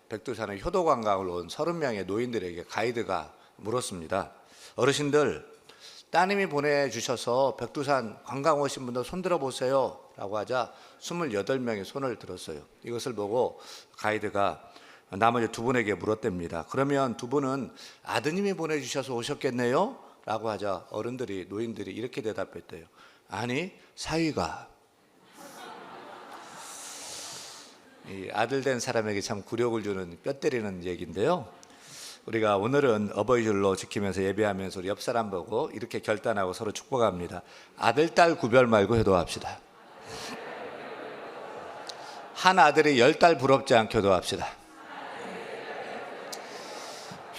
백두산에 효도 관광을 온 30명의 노인들에게 가이드가 물었습니다. 어르신들, 따님이 보내주셔서 백두산 관광 오신 분들 손들어 보세요 라고 하자 28명이 손을 들었어요. 이것을 보고 가이드가 나머지 두 분에게 물었답니다. 그러면 두 분은 아드님이 보내주셔서 오셨겠네요? 라고 하자 노인들이 이렇게 대답했대요. 아니, 사위가. 이 아들 된 사람에게 참 굴욕을 주는 뼈 때리는 얘기인데요. 우리가 오늘은 어버이줄로 지키면서 예배하면서 우리 옆 사람 보고 이렇게 결단하고 서로 축복합니다. 아들, 딸 구별 말고 효도합시다. 한 아들이 10딸 부럽지 않게 효도합시다.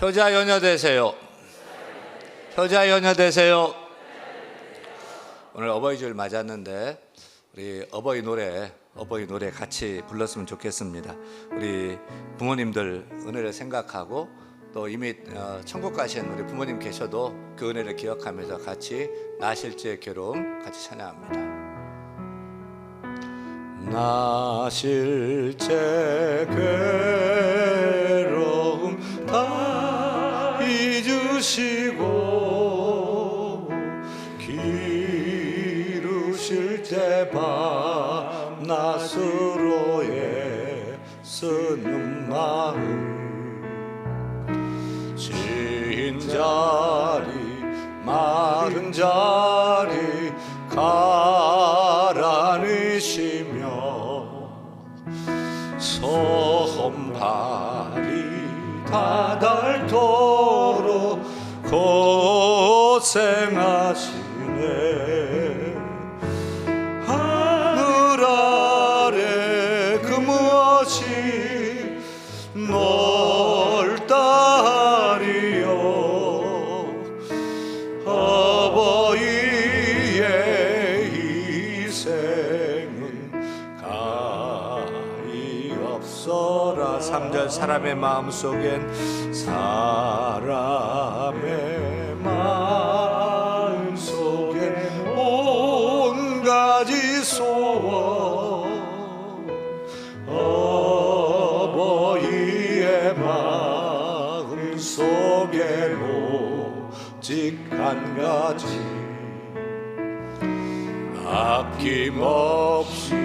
효자 효녀 되세요. 효자 효녀 되세요. 오늘 어버이줄 맞았는데 우리 어버이 노래 같이 불렀으면 좋겠습니다. 우리 부모님들 은혜를 생각하고 또 이미 천국 가신 우리 부모님 계셔도 그 은혜를 기억하면서 같이 나 실제 괴로움 같이 찬양합니다. 나 실제 괴로움 다 잊으시고 기르실 때 밤낮으로 애쓰는 마음 진 자리 마른 자리 가라니시며 손발이 다닳도록 고생하시네. 하늘 아래 그 무엇이 넓다리요. 어버이의 희생은 가히 없어라. 3절 사람의 마음속엔 사람의 마음속엔 온 가지 소원 어버이의 마음속엔 오직 한 가지 아낌없이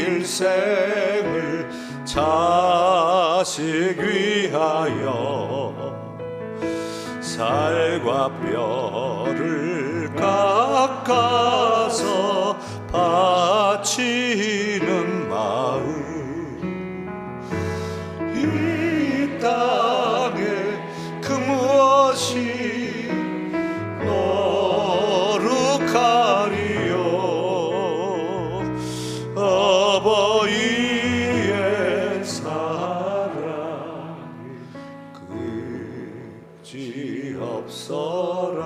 일생을 자식 위하여 살과 뼈를 깎아서 바치는 마음 이 땅에 그 무엇이 노룩하리요. 어버이의 사랑이 그지없어라.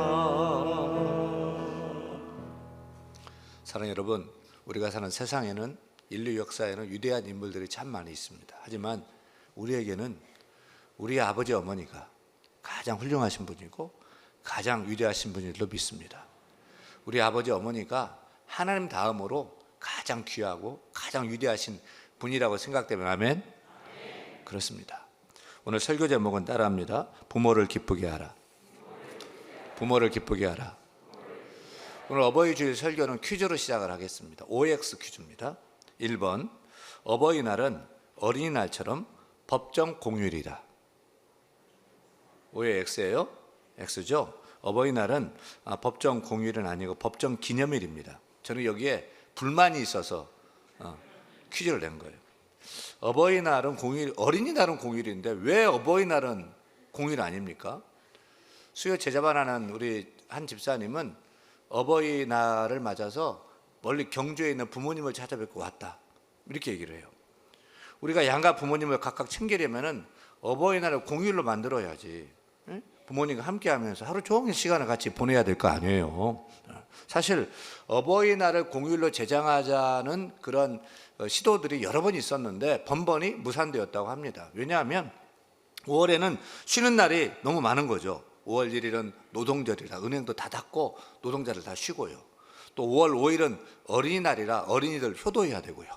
사랑하는 여러분, 우리가 사는 세상에는 인류 역사에는 위대한 인물들이 참 많이 있습니다. 하지만 우리에게는 우리 아버지 어머니가 가장 훌륭하신 분이고 가장 위대하신 분일로 믿습니다. 우리 아버지 어머니가 하나님 다음으로 가장 귀하고 가장 위대하신 분이라고 생각되면 아멘? 그렇습니다. 오늘 설교 제목은 따라합니다. 부모를 기쁘게 하라. 부모를 기쁘게 하라. 오늘 어버이주일 설교는 퀴즈로 시작을 하겠습니다. OX 퀴즈입니다. 1번, 어버이날은 어린이날처럼 법정 공휴일이다. 왜 X예요? X죠. 어버이날은 법정 공휴일은 아니고 법정 기념일입니다. 저는 여기에 불만이 있어서 퀴즈를 낸 거예요. 어버이날은 공휴일, 어린이날은 공휴일인데 왜 어버이날은 공휴일 아닙니까? 수요 제자반하는 우리 한 집사님은 어버이날을 맞아서 멀리 경주에 있는 부모님을 찾아뵙고 왔다, 이렇게 얘기를 해요. 우리가 양가 부모님을 각각 챙기려면은 어버이날을 공휴일로 만들어야지. 부모님과 함께 하면서 하루 종일 시간을 같이 보내야 될 거 아니에요. 사실 어버이날을 공휴일로 제정하자는 그런 시도들이 여러 번 있었는데 번번이 무산되었다고 합니다. 왜냐하면 5월에는 쉬는 날이 너무 많은 거죠. 5월 1일은 노동절이라 은행도 다 닫고 노동자를 다 쉬고요. 또 5월 5일은 어린이날이라 어린이들 효도해야 되고요.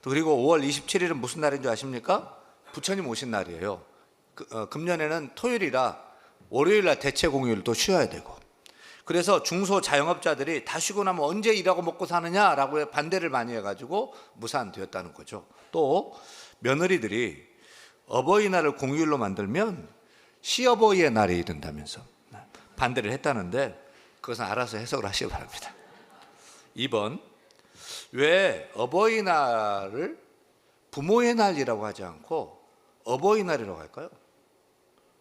그리고 5월 27일은 무슨 날인 줄 아십니까? 부처님 오신 날이에요. 금년에는 토요일이라 월요일 날 대체 공휴일도 쉬어야 되고, 그래서 중소자영업자들이 다 쉬고 나면 언제 일하고 먹고 사느냐라고 반대를 많이 해가지고 무산되었다는 거죠. 또 며느리들이 어버이날을 공휴일로 만들면 시어버이의 날이 된다면서 반대를 했다는데, 그것은 알아서 해석을 하시기 바랍니다. 2번, 왜 어버이날을 부모의 날이라고 하지 않고 어버이날이라고 할까요?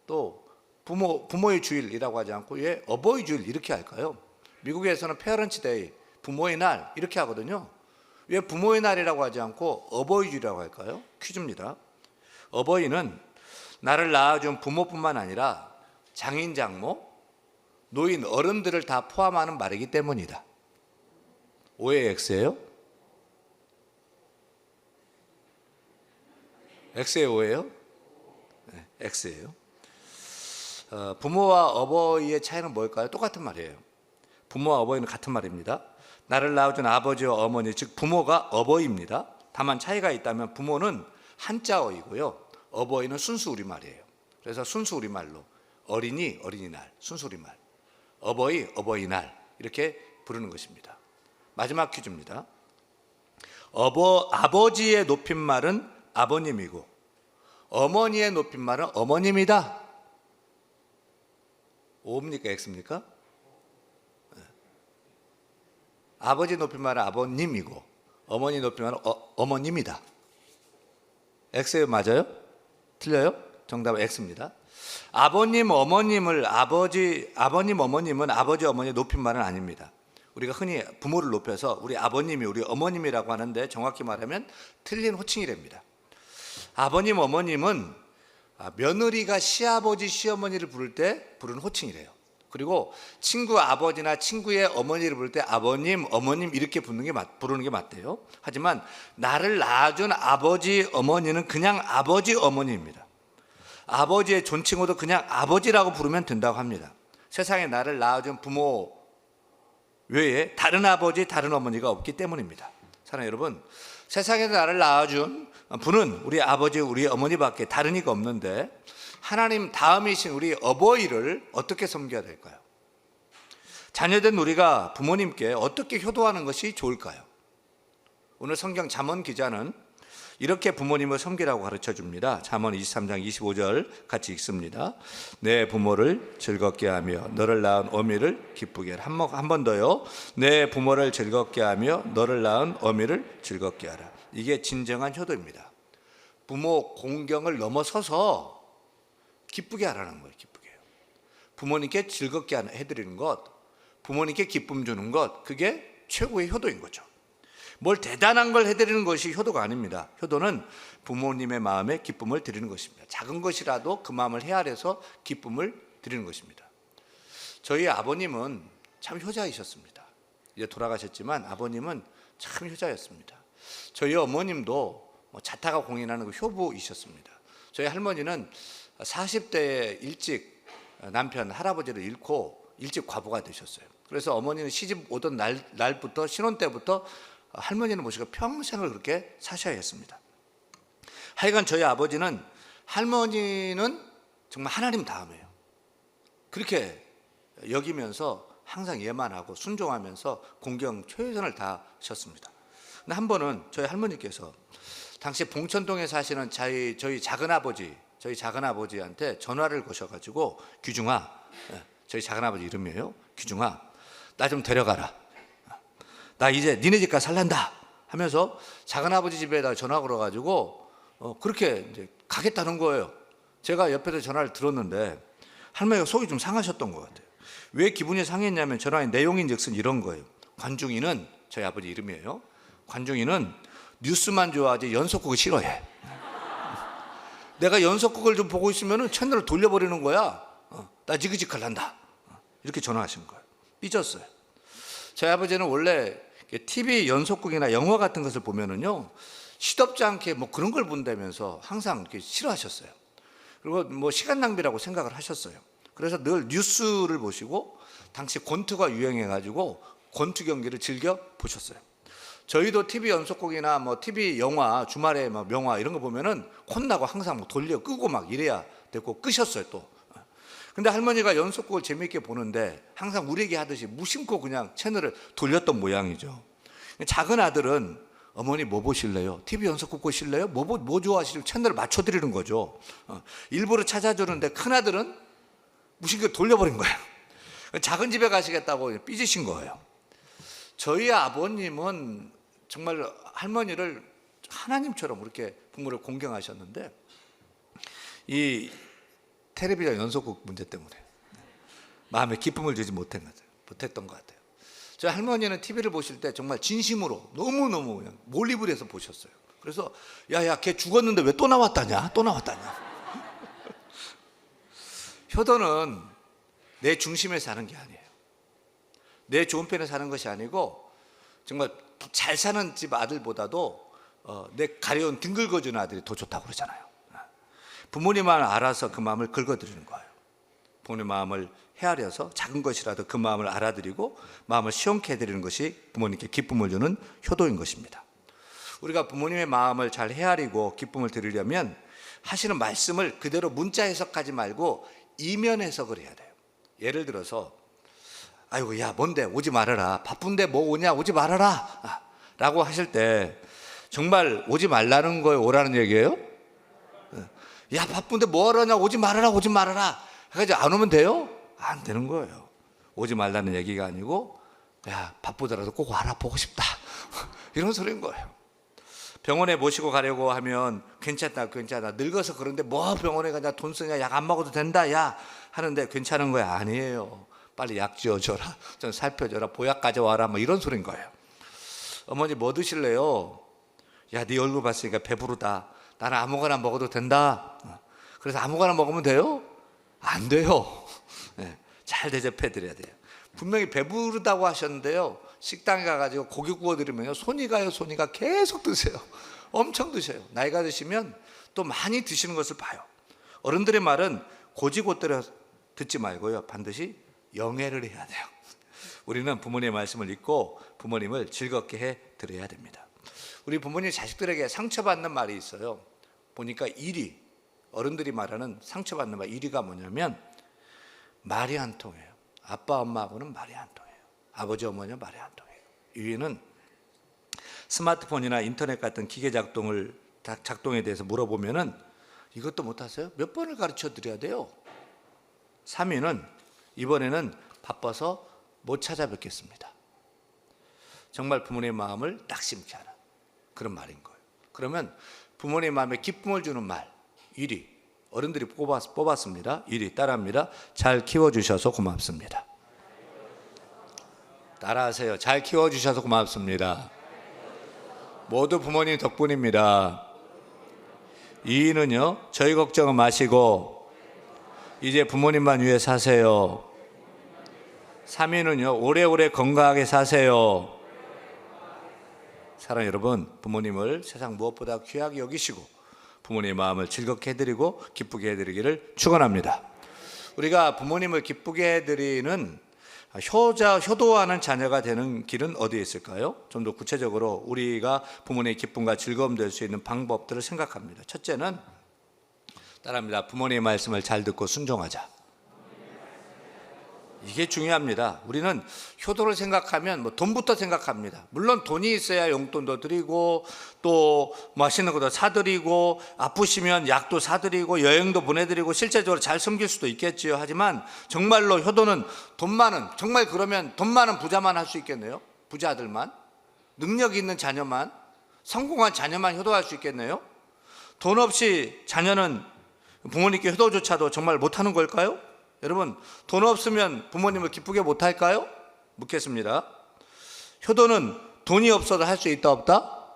또 부모의 주일이라고 하지 않고 왜 어버이 주일 이렇게 할까요? 미국에서는 페어런츠 데이, 부모의 날 이렇게 하거든요. 왜 부모의 날이라고 하지 않고 어버이 주일이라고 할까요? 퀴즈입니다. 어버이는 나를 낳아준 부모뿐만 아니라 장인, 장모, 노인, 어른들을 다 포함하는 말이기 때문이다. O예요, X예요? X예요, O예요? 네, X예요. 부모와 어버이의 차이는 뭘까요? 똑같은 말이에요. 부모와 어버이는 같은 말입니다. 나를 낳아준 아버지와 어머니, 즉 부모가 어버이입니다. 다만 차이가 있다면 부모는 한자어이고요, 어버이는 순수 우리말이에요. 그래서 순수 우리말로 어린이, 어린이날, 순수 우리말, 어버이, 어버이날 이렇게 부르는 것입니다. 마지막 퀴즈입니다. 아버지의 높임말은 아버님이고 어머니의 높임말은 어머님이다. O입니까, X입니까? 아버지 높임말은 아버님이고 어머니 높임말은 어머님이다. X예요, 맞아요? 틀려요? 정답은 X입니다. 아버님, 어머님은 아버지, 어머니의 높임말은 아닙니다. 우리가 흔히 부모를 높여서 우리 아버님이 우리 어머님이라고 하는데, 정확히 말하면 틀린 호칭이랍니다. 아버님, 어머님은 며느리가 시아버지, 시어머니를 부를 때 부르는 호칭이래요. 그리고 친구 아버지나 친구의 어머니를 부를 때 아버님, 어머님 이렇게 부르는 게 맞대요. 하지만 나를 낳아준 아버지, 어머니는 그냥 아버지, 어머니입니다. 아버지의 존칭어도 그냥 아버지라고 부르면 된다고 합니다. 세상에 나를 낳아준 부모 외에 다른 아버지, 다른 어머니가 없기 때문입니다. 사랑하는 여러분, 세상에 나를 낳아준 분은 우리 아버지, 우리 어머니밖에 다른 이가 없는데, 하나님 다음이신 우리 어버이를 어떻게 섬겨야 될까요? 자녀된 우리가 부모님께 어떻게 효도하는 것이 좋을까요? 오늘 성경 잠언 기자는 이렇게 부모님을 섬기라고 가르쳐 줍니다. 잠언 23장 25절 같이 읽습니다. 내 부모를 즐겁게 하며 너를 낳은 어미를 기쁘게 하라. 한 번 더요. 내 부모를 즐겁게 하며 너를 낳은 어미를 즐겁게 하라. 이게 진정한 효도입니다. 부모 공경을 넘어서서 기쁘게 하라는 거예요. 기쁘게 해요. 부모님께 즐겁게 해드리는 것, 부모님께 기쁨 주는 것, 그게 최고의 효도인 거죠. 뭘 대단한 걸 해드리는 것이 효도가 아닙니다. 효도는 부모님의 마음에 기쁨을 드리는 것입니다. 작은 것이라도 그 마음을 헤아려서 기쁨을 드리는 것입니다. 저희 아버님은 참 효자이셨습니다. 이제 돌아가셨지만 아버님은 참 효자였습니다. 저희 어머님도 자타가 공인하는 그 효부이셨습니다. 저희 할머니는 40대에 일찍 남편, 할아버지를 잃고 일찍 과부가 되셨어요. 그래서 어머니는 시집 오던 날부터, 신혼 때부터 할머니를 모시고 평생을 그렇게 사셔야 했습니다. 하여간 저희 아버지는 할머니는 정말 하나님 다음이에요. 그렇게 여기면서 항상 예만하고 순종하면서 공경 최선을 다하셨습니다. 근데 한 번은 저희 할머니께서 당시 봉천동에 사시는 저희 작은아버지한테 전화를 거셔가지고, 규중아, 저희 작은아버지 이름이에요. 규중아, 나 좀 데려가라. 나 이제 니네 집 가서 살란다 하면서 작은아버지 집에다 전화 걸어가지고 그렇게 이제 가겠다는 거예요. 제가 옆에서 전화를 들었는데 할머니가 속이 좀 상하셨던 것 같아요. 왜 기분이 상했냐면 전화의 내용인즉슨 이런 거예요. 관중이는, 저희 아버지 이름이에요, 관중이는 뉴스만 좋아하지 연속극을 싫어해. 내가 연속극을 좀 보고 있으면 채널을 돌려버리는 거야. 나 지그지글한다. 이렇게 전화하신 거예요. 삐졌어요. 저희 아버지는 원래 TV 연속극이나 영화 같은 것을 보면은요, 시덥지 않게 뭐 그런 걸 본다면서 항상 이렇게 싫어하셨어요. 그리고 뭐 시간 낭비라고 생각을 하셨어요. 그래서 늘 뉴스를 보시고, 당시 권투가 유행해가지고 권투 경기를 즐겨 보셨어요. 저희도 TV 연속극이나 뭐 TV 영화, 주말에 뭐 명화 이런 거 보면은 혼나고 항상 뭐 돌려 끄고 막 이래야 되고 끄셨어요 또. 근데 할머니가 연속극을 재미있게 보는데 항상 우리에게 하듯이 무심코 그냥 채널을 돌렸던 모양이죠. 작은 아들은 어머니 뭐 보실래요? TV 연속극 보실래요? 뭐 좋아하실래요? 채널을 맞춰드리는 거죠. 일부러 찾아주는데 큰 아들은 무심코 돌려버린 거예요. 작은 집에 가시겠다고 삐지신 거예요. 저희 아버님은 정말 할머니를 하나님처럼 그렇게 부모를 공경하셨는데 이 텔레비전 연속극 문제 때문에 마음에 기쁨을 주지 못했던 것 같아요. 저희 할머니는 TV를 보실 때 정말 진심으로 너무너무 그냥 몰입을 해서 보셨어요. 그래서 야야 걔 죽었는데 왜 또 나왔다냐? 또 나왔다냐? 효도는 내 중심에 사는 게 아니에요. 내 좋은 편에 사는 것이 아니고 정말 잘 사는 집 아들보다도 내 가려운 등 긁어주는 아들이 더 좋다고 그러잖아요. 부모님만 알아서 그 마음을 긁어드리는 거예요. 부모님 마음을 헤아려서 작은 것이라도 그 마음을 알아드리고 마음을 시원케 해드리는 것이 부모님께 기쁨을 주는 효도인 것입니다. 우리가 부모님의 마음을 잘 헤아리고 기쁨을 드리려면 하시는 말씀을 그대로 문자 해석하지 말고 이면 해석을 해야 돼요. 예를 들어서 아이고 야 뭔데 오지 말아라, 바쁜데 뭐 오냐 오지 말아라 라고 하실 때 정말 오지 말라는 거예요, 오라는 얘기예요? 야 바쁜데 뭐하러냐 오지 말아라 오지 말아라 해가지고 안 오면 돼요? 안 되는 거예요. 오지 말라는 얘기가 아니고 야 바쁘더라도 꼭 와라 보고 싶다 이런 소리인 거예요. 병원에 모시고 가려고 하면 괜찮다 늙어서 그런데 뭐 병원에 가냐 돈 쓰냐 약 안 먹어도 된다 야 하는데 괜찮은 거야? 아니에요. 빨리 약 지어줘라, 좀 살펴줘라, 보약 가져와라 뭐 이런 소리인 거예요. 어머니 뭐 드실래요? 야 네 얼굴 봤으니까 배부르다, 나는 아무거나 먹어도 된다. 그래서 아무거나 먹으면 돼요? 안 돼요. 네, 잘 대접해 드려야 돼요. 분명히 배부르다고 하셨는데요, 식당에 가가지고 고기 구워드리면요 손이 가요. 손이 가. 계속 드세요. 엄청 드셔요. 나이가 드시면 또 많이 드시는 것을 봐요. 어른들의 말은 고지고대로 듣지 말고요 반드시 영해를 해야 돼요. 우리는 부모님의 말씀을 읽고 부모님을 즐겁게 해 드려야 됩니다. 우리 부모님 자식들에게 상처받는 말이 있어요. 보니까 1위, 어른들이 말하는 상처받는 말 1위가 뭐냐면 말이 안 통해요. 아빠 엄마하고는 말이 안 통해요. 아버지 어머니는 말이 안 통해요. 2위는 스마트폰이나 인터넷 같은 기계 작동에 대해서 물어보면은 이것도 못하세요? 몇 번을 가르쳐 드려야 돼요. 3위는 이번에는 바빠서 못 찾아뵙겠습니다. 정말 부모님의 마음을 낙심케 하는 그런 말인 거예요. 그러면 부모님의 마음에 기쁨을 주는 말 1위, 어른들이 뽑았습니다. 1위 따라합니다. 잘 키워주셔서 고맙습니다. 따라하세요. 잘 키워주셔서 고맙습니다. 모두 부모님 덕분입니다. 2위는요, 저희 걱정은 마시고 이제 부모님만 위해 사세요. 3위는요, 오래오래 건강하게 사세요. 사랑하는 여러분, 부모님을 세상 무엇보다 귀하게 여기시고 부모님의 마음을 즐겁게 해드리고 기쁘게 해드리기를 축원합니다. 우리가 부모님을 기쁘게 해드리는 효도하는 자녀가 되는 길은 어디에 있을까요? 좀 더 구체적으로 우리가 부모님의 기쁨과 즐거움 될 수 있는 방법들을 생각합니다. 첫째는 따라합니다. 부모님의 말씀을 잘 듣고 순종하자. 이게 중요합니다. 우리는 효도를 생각하면 뭐 돈부터 생각합니다. 물론 돈이 있어야 용돈도 드리고 또 맛있는 것도 사드리고 아프시면 약도 사드리고 여행도 보내드리고 실제적으로 잘 섬길 수도 있겠지요. 하지만 정말로 효도는 돈 많은, 정말 그러면 돈 많은 부자만 할 수 있겠네요. 부자들만, 능력 있는 자녀만, 성공한 자녀만 효도할 수 있겠네요. 돈 없이 자녀는 부모님께 효도조차도 정말 못하는 걸까요? 여러분, 돈 없으면 부모님을 기쁘게 못할까요? 묻겠습니다. 효도는 돈이 없어도 할 수 있다 없다?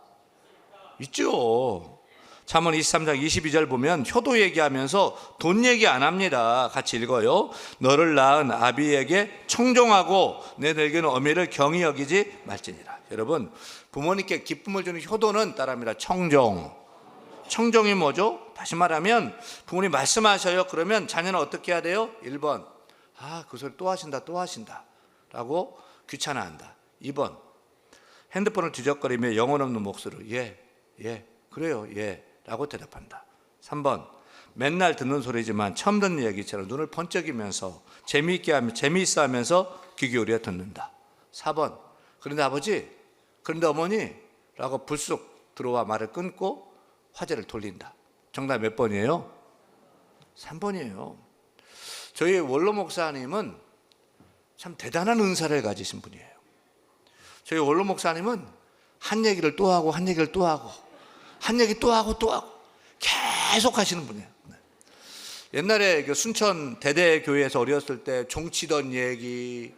있죠. 잠언 23장 22절 보면 효도 얘기하면서 돈 얘기 안 합니다. 같이 읽어요. 너를 낳은 아비에게 청종하고 내 늙은 어미를 경히 여기지 말지니라. 여러분, 부모님께 기쁨을 주는 효도는 따라합니다. 청종. 청종이 뭐죠? 다시 말하면 부모님 말씀하셔요. 그러면 자녀는 어떻게 해야 돼요? 1번, 그 소리 또 하신다 라고 귀찮아한다. 2번, 핸드폰을 뒤적거리며 영혼 없는 목소리로 예, 그래요, 예 라고 대답한다. 3번, 맨날 듣는 소리지만 처음 듣는 얘기처럼 눈을 번쩍이면서 재미있어 하면서 귀 기울여 듣는다. 4번, 그런데 아버지, 그런데 어머니 라고 불쑥 들어와 말을 끊고 화제를 돌린다. 정답 몇 번이에요? 3번이에요. 저희 원로 목사님은 참 대단한 은사를 가지신 분이에요. 저희 원로 목사님은 한 얘기를 또 하고 한 얘기를 또 하고 한 얘기 또 하고 또 하고 계속 하시는 분이에요. 옛날에 그 순천 대대교회에서 어렸을 때 종치던 얘기,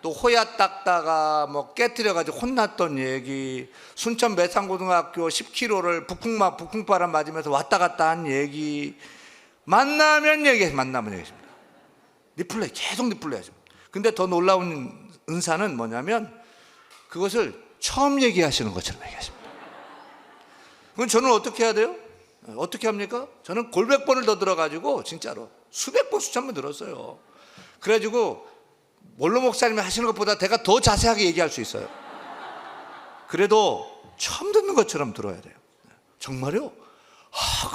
또 호야 닦다가 뭐 깨트려가지고 혼났던 얘기, 순천 매산고등학교 10km를 북풍바람 맞으면서 왔다 갔다 한 얘기, 만나면 얘기했습니다. 리플레이, 계속 리플레이 하죠. 근데 더 놀라운 은사는 뭐냐면 그것을 처음 얘기하시는 것처럼 얘기하십니다. 그럼 저는 어떻게 해야 돼요? 어떻게 합니까? 저는 골백 번을 더 들어가지고 진짜로 수백 번, 수천 번 들었어요. 그래가지고 원로 목사님이 하시는 것보다 내가 더 자세하게 얘기할 수 있어요. 그래도 처음 듣는 것처럼 들어야 돼요. 정말요?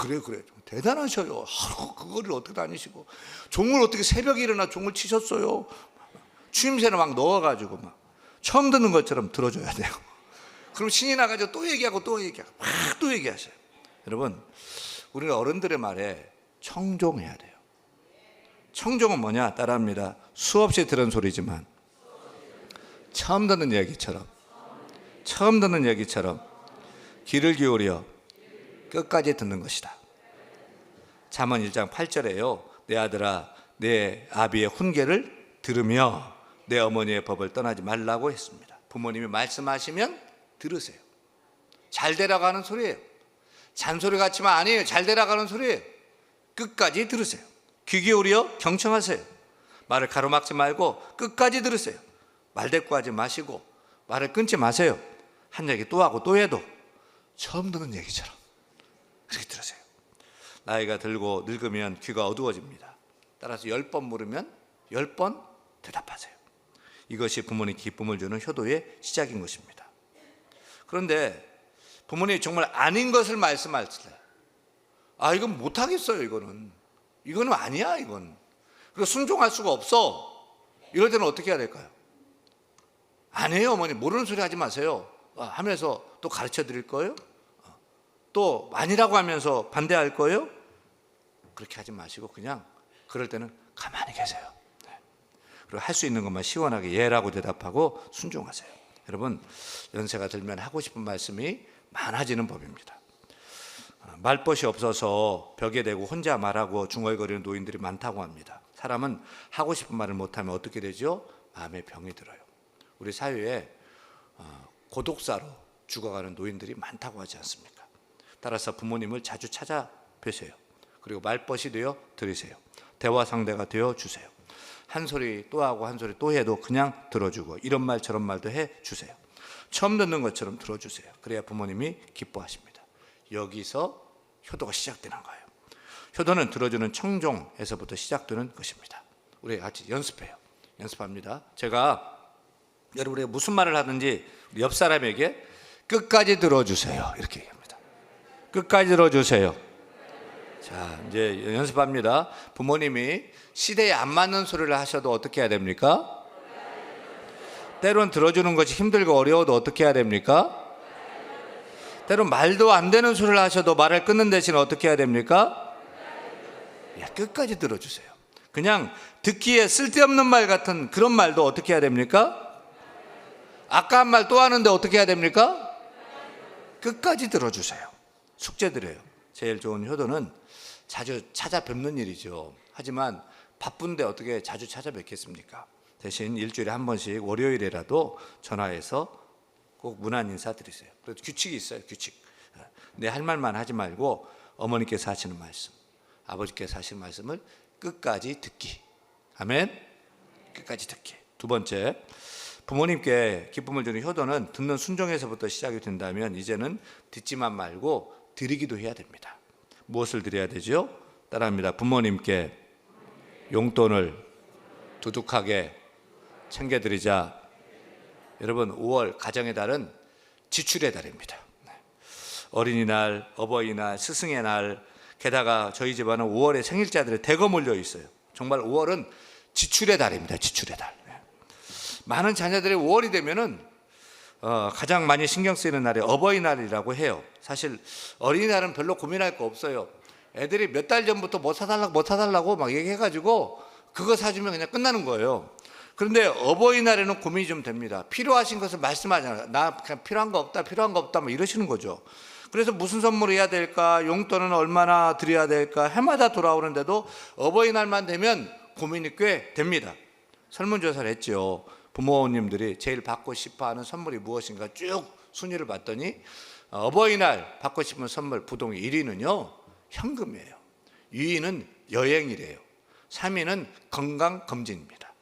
그래요. 대단하셔요. 그거를 어떻게 다니시고 종을 어떻게 새벽에 일어나 종을 치셨어요. 추임새를 막 넣어가지고 막 처음 듣는 것처럼 들어줘야 돼요. 그럼 신이 나가지고 또 얘기하고 또 얘기하고 막 또 얘기하셔요. 여러분, 우리는 어른들의 말에 청종해야 돼요. 청종은 뭐냐? 따라합니다. 수없이 들은 소리지만 처음 듣는 얘기처럼 귀를 기울여 끝까지 듣는 것이다. 잠언 1장 8절에요. 내 아들아, 내 아비의 훈계를 들으며 내 어머니의 법을 떠나지 말라고 했습니다. 부모님이 말씀하시면 들으세요. 잘 되라고 하는 소리예요. 잔소리 같지만 아니에요. 잘 되라고 하는 소리예요. 끝까지 들으세요. 귀 기울여 경청하세요. 말을 가로막지 말고 끝까지 들으세요. 말대꾸하지 마시고 말을 끊지 마세요. 한 얘기 또 하고 또 해도 처음 듣는 얘기처럼 그렇게 들으세요. 나이가 들고 늙으면 귀가 어두워집니다. 따라서 10번 물으면 10번 대답하세요. 이것이 부모님 기쁨을 주는 효도의 시작인 것입니다. 그런데 부모님이 정말 아닌 것을 말씀할 때 이건 못하겠어요. 이거는 아니야. 그리고 순종할 수가 없어. 이럴 때는 어떻게 해야 될까요? 아니에요, 어머니. 모르는 소리 하지 마세요. 하면서 또 가르쳐 드릴 거예요? 또 아니라고 하면서 반대할 거예요? 그렇게 하지 마시고 그냥 그럴 때는 가만히 계세요. 그리고 할 수 있는 것만 시원하게 예라고 대답하고 순종하세요. 여러분, 연세가 들면 하고 싶은 말씀이 많아지는 법입니다. 말벗이 없어서 벽에 대고 혼자 말하고 중얼거리는 노인들이 많다고 합니다. 사람은 하고 싶은 말을 못하면 어떻게 되죠? 마음에 병이 들어요. 우리 사회에 고독사로 죽어가는 노인들이 많다고 하지 않습니까? 따라서 부모님을 자주 찾아뵈세요. 그리고 말벗이 되어 들으세요. 대화 상대가 되어 주세요. 한 소리 또 하고 한 소리 또 해도 그냥 들어주고 이런 말 저런 말도 해주세요. 처음 듣는 것처럼 들어주세요. 그래야 부모님이 기뻐하십니다. 여기서 효도가 시작되는 거예요. 효도는 들어주는 청종에서부터 시작되는 것입니다. 우리 같이 연습합니다. 제가 여러분이 무슨 말을 하든지 옆 사람에게 끝까지 들어주세요 이렇게 얘기합니다. 끝까지 들어주세요. 자, 이제 연습합니다. 부모님이 시대에 안 맞는 소리를 하셔도 어떻게 해야 됩니까? 때론 들어주는 것이 힘들고 어려워도 어떻게 해야 됩니까? 때론 말도 안 되는 소리를 하셔도 말을 끊는 대신 어떻게 해야 됩니까? 끝까지 들어주세요. 그냥 듣기에 쓸데없는 말 같은 그런 말도 어떻게 해야 됩니까? 아까 한 말 또 하는데 어떻게 해야 됩니까? 끝까지 들어주세요. 숙제 드려요. 제일 좋은 효도는 자주 찾아뵙는 일이죠. 하지만 바쁜데 어떻게 자주 찾아뵙겠습니까? 대신 일주일에 한 번씩 월요일이라도 전화해서 꼭 문안 인사 드리세요. 그래도 규칙이 있어요. 규칙. 내 할 말만 하지 말고 어머니께서 하시는 말씀, 아버지께서 하시는 말씀을 끝까지 듣기. 아멘. 끝까지 듣기. 두 번째, 부모님께 기쁨을 주는 효도는 듣는 순종에서부터 시작이 된다면 이제는 듣지만 말고 드리기도 해야 됩니다. 무엇을 드려야 되죠? 따라합니다. 부모님께 용돈을 두둑하게 챙겨드리자. 여러분, 5월 가정의 달은 지출의 달입니다. 어린이날, 어버이날, 스승의 날, 게다가 저희 집안은 5월에 생일자들이 대거 몰려 있어요. 정말 5월은 지출의 달입니다. 지출의 달. 많은 자녀들이 5월이 되면은 가장 많이 신경 쓰이는 날이 어버이날이라고 해요. 사실 어린이날은 별로 고민할 거 없어요. 애들이 몇 달 전부터 뭐 사달라고 막 얘기해가지고 그거 사주면 그냥 끝나는 거예요. 그런데 어버이날에는 고민이 좀 됩니다. 필요하신 것을 말씀하잖아요. 나 그냥 필요한 거 없다 뭐 이러시는 거죠. 그래서 무슨 선물을 해야 될까, 용돈은 얼마나 드려야 될까 해마다 돌아오는데도 어버이날만 되면 고민이 꽤 됩니다. 설문조사를 했죠. 부모님들이 제일 받고 싶어하는 선물이 무엇인가 쭉 순위를 봤더니 어버이날 받고 싶은 선물 부동 1위는요 현금이에요. 2위는 여행이래요. 3위는 건강검진입니다.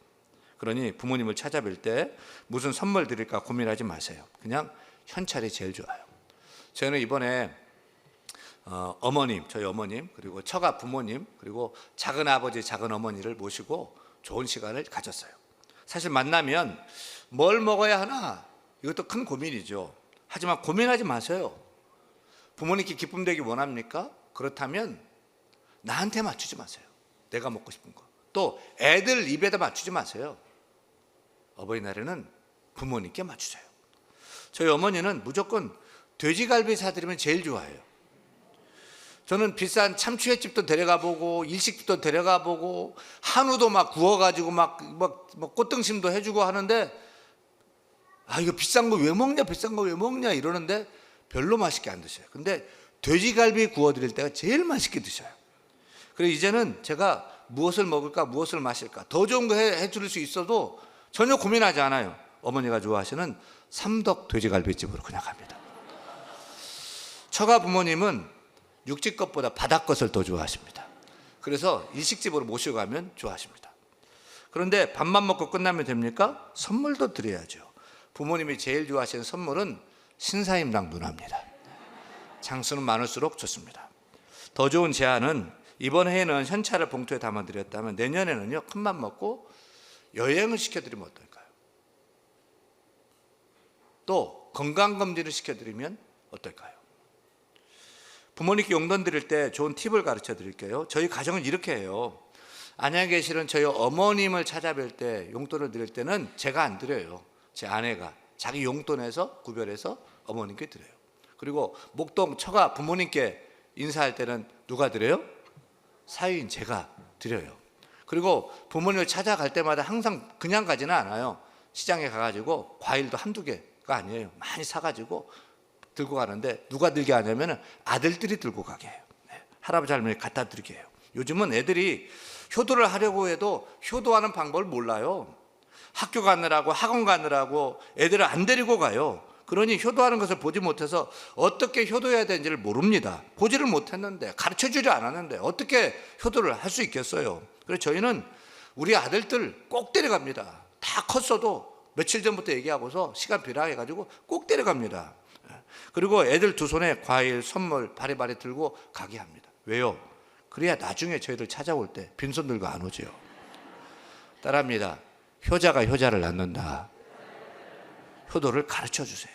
그러니 부모님을 찾아뵐 때 무슨 선물 드릴까 고민하지 마세요. 그냥 현찰이 제일 좋아요. 저는 이번에 저희 어머님 그리고 처가 부모님 그리고 작은 아버지 작은 어머니를 모시고 좋은 시간을 가졌어요. 사실 만나면 뭘 먹어야 하나 이것도 큰 고민이죠. 하지만 고민하지 마세요. 부모님께 기쁨 되기 원합니까? 그렇다면 나한테 맞추지 마세요. 내가 먹고 싶은 거. 또 애들 입에다 맞추지 마세요. 어버이날에는 부모님께 맞추세요. 저희 어머니는 무조건 돼지갈비 사드리면 제일 좋아해요. 저는 비싼 참치횟집도 데려가 보고 일식집도 데려가 보고 한우도 막 구워가지고 막 꽃등심도 해주고 하는데 이거 비싼 거 왜 먹냐 이러는데 별로 맛있게 안 드셔요. 근데 돼지갈비 구워드릴 때가 제일 맛있게 드셔요. 그래서 이제는 제가 무엇을 먹을까 무엇을 마실까 더 좋은 거 해줄 수 있어도 전혀 고민하지 않아요. 어머니가 좋아하시는 삼덕 돼지갈비집으로 그냥 갑니다. 처가 부모님은 육지 것보다 바다 것을 더 좋아하십니다. 그래서 일식집으로 모시고 가면 좋아하십니다. 그런데 밥만 먹고 끝나면 됩니까? 선물도 드려야죠. 부모님이 제일 좋아하시는 선물은 신사임당 누나입니다. 장수는 많을수록 좋습니다. 더 좋은 제안은 이번 해에는 현찰을 봉투에 담아드렸다면 내년에는요 큰맘 먹고 여행을 시켜드리면 어떨까요? 또 건강검진을 시켜드리면 어떨까요? 부모님께 용돈 드릴 때 좋은 팁을 가르쳐 드릴게요. 저희 가정은 이렇게 해요. 안양에 계시는 저희 어머님을 찾아뵐 때 용돈을 드릴 때는 제가 안 드려요. 제 아내가 자기 용돈에서 구별해서 어머님께 드려요. 그리고 목동 처가 부모님께 인사할 때는 누가 드려요? 사위인 제가 드려요. 그리고 부모님을 찾아갈 때마다 항상 그냥 가지는 않아요. 시장에 가가지고 과일도 한두 개가 아니에요. 많이 사가지고 들고 가는데 누가 들게 하냐면 아들들이 들고 가게 해요. 할아버지 할머니 갖다 드리게 해요. 요즘은 애들이 효도를 하려고 해도 효도하는 방법을 몰라요. 학교 가느라고 학원 가느라고 애들을 안 데리고 가요. 그러니 효도하는 것을 보지 못해서 어떻게 효도해야 되는지를 모릅니다. 보지를 못했는데 가르쳐주지 않았는데 어떻게 효도를 할 수 있겠어요. 그래서 저희는 우리 아들들 꼭 데려갑니다. 다 컸어도 며칠 전부터 얘기하고서 시간 비락해가지고 꼭 데려갑니다. 그리고 애들 두 손에 과일, 선물 바리바리 들고 가게 합니다. 왜요? 그래야 나중에 저희들 찾아올 때 빈손 들고 안 오죠. 따라합니다. 효자가 효자를 낳는다. 효도를 가르쳐 주세요.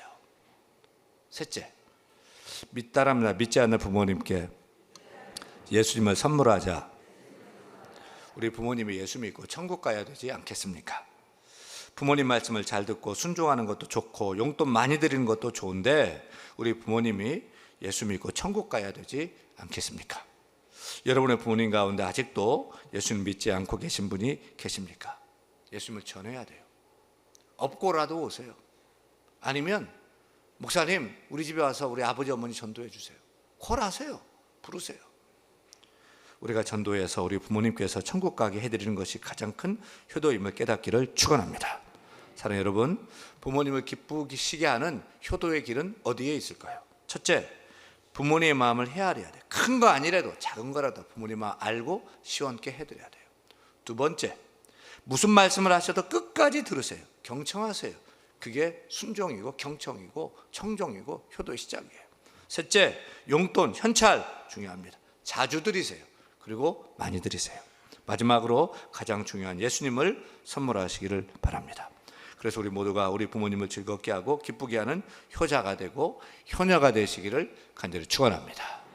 셋째, 따라합니다. 믿지 않는 부모님께 예수님을 선물하자. 우리 부모님이 예수 믿고 천국 가야 되지 않겠습니까? 부모님 말씀을 잘 듣고 순종하는 것도 좋고 용돈 많이 드리는 것도 좋은데 우리 부모님이 예수 믿고 천국 가야 되지 않겠습니까? 여러분의 부모님 가운데 아직도 예수님 믿지 않고 계신 분이 계십니까? 예수님을 전해야 돼요. 업고라도 오세요. 아니면 목사님 우리 집에 와서 우리 아버지 어머니 전도해 주세요. 콜하세요. 부르세요. 우리가 전도해서 우리 부모님께서 천국 가게 해드리는 것이 가장 큰 효도임을 깨닫기를 축원합니다. 사랑하는 여러분, 부모님을 기쁘시게 하는 효도의 길은 어디에 있을까요? 첫째, 부모님의 마음을 헤아려야 돼요. 큰 거 아니라도 작은 거라도 부모님 마음 알고 시원케 해드려야 돼요. 두 번째, 무슨 말씀을 하셔도 끝까지 들으세요. 경청하세요. 그게 순종이고 경청이고 청종이고 효도의 시작이에요. 셋째, 용돈, 현찰 중요합니다. 자주 드리세요. 그리고 많이 드리세요. 마지막으로 가장 중요한 예수님을 선물하시기를 바랍니다. 그래서 우리 모두가 우리 부모님을 즐겁게 하고 기쁘게 하는 효자가 되고 효녀가 되시기를 간절히 축원합니다.